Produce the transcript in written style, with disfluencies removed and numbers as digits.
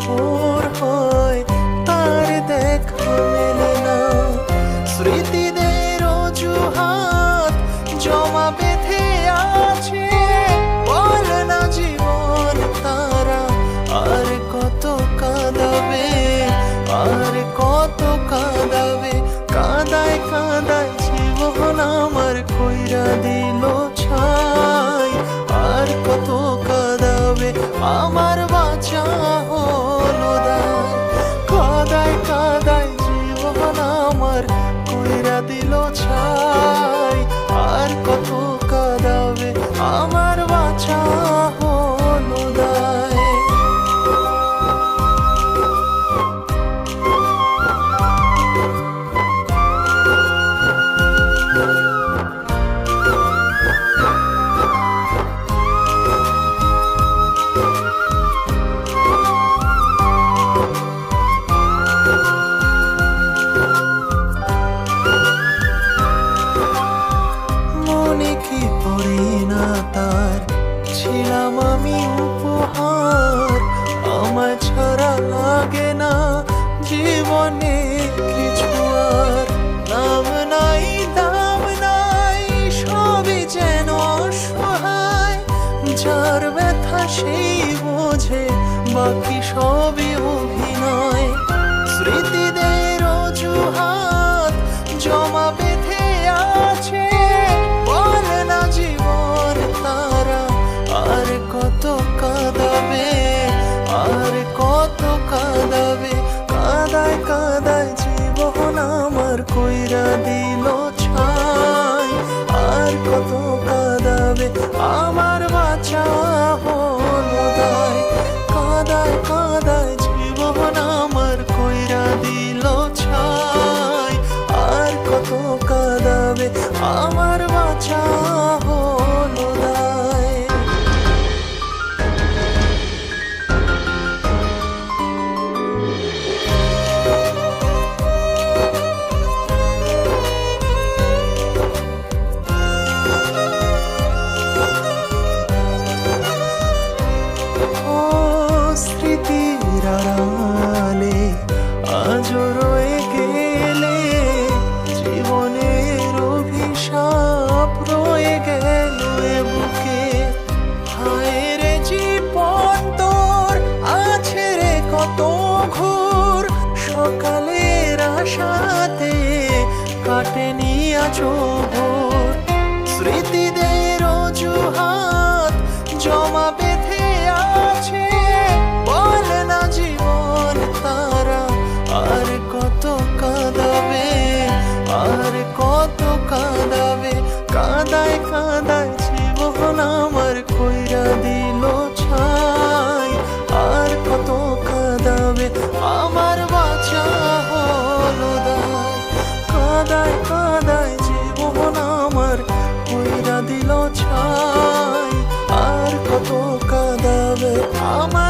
ভোর হয় তার দেখা মেলে না। স্মৃতিদের অজুহাত জমা বেঁধে আছে, বলে না জীবন তারা আর কত কাঁদাবে, আর কত কাঁদাবে। কাঁদায় কাঁদায় জীবন আমার কইরা দিল ছাই, আর কত কাঁদাবে আমার বাঁচা হলো দায়। কাঁদায় কাঁদায় জীবন আমার কইরা দিল ছাই, আর কত কাঁদাবে আমার বাঁচা হলো দায়। মনে কি পড়ে না তার ছিলাম আমি উপহার, আমার ছাড়া লাগে না জীবনে কিছু আর। নাম নাই দাম নাই সবই যেন অসহায়, যার ব্যথা সেই বোঝে বাকি সবই অভিনয়। স্মৃতিদের অজুহাত জমা বেঁধে আছে, বলে না জীবন তারা আর কত কাঁদাবে, আর কত কাঁদাবে। কাঁদায় কাঁদায় জীবন আমার কইরা দিল ছাই, আর কত কাঁদাবে আমার বাঁচা হলো দায়। কাঁদায় কাঁদায় জীবন আমার কইরা দিল ছাই, আর কত কাঁদাবে আমার বাঁচা হলো দায়। ও স্মৃতির আড়ালে আজও রয়ে গেলে, জীবনের অভিশাপ রয়ে গেল এ বুকে। হায় রে জীবন তোর আছে রে কত ঘোর, সকালের আশাতে কাটেনি আজও ভোর। স্মৃতিদের অজুহাত জমা বেঁধে আছে, বলে না জীবন তারা আর কত কাঁদাবে, আর কত কাঁদাবে। কাঁদায় কাঁদায় জীবন আমার কইরা দিল ছাই, আর কত কাঁদাবে আমার বাঁচা হলো দায়। কাঁদায় কাঁদায় জীবন আমার কইরা দিল ছাই, আর কত কাঁদাবে আমার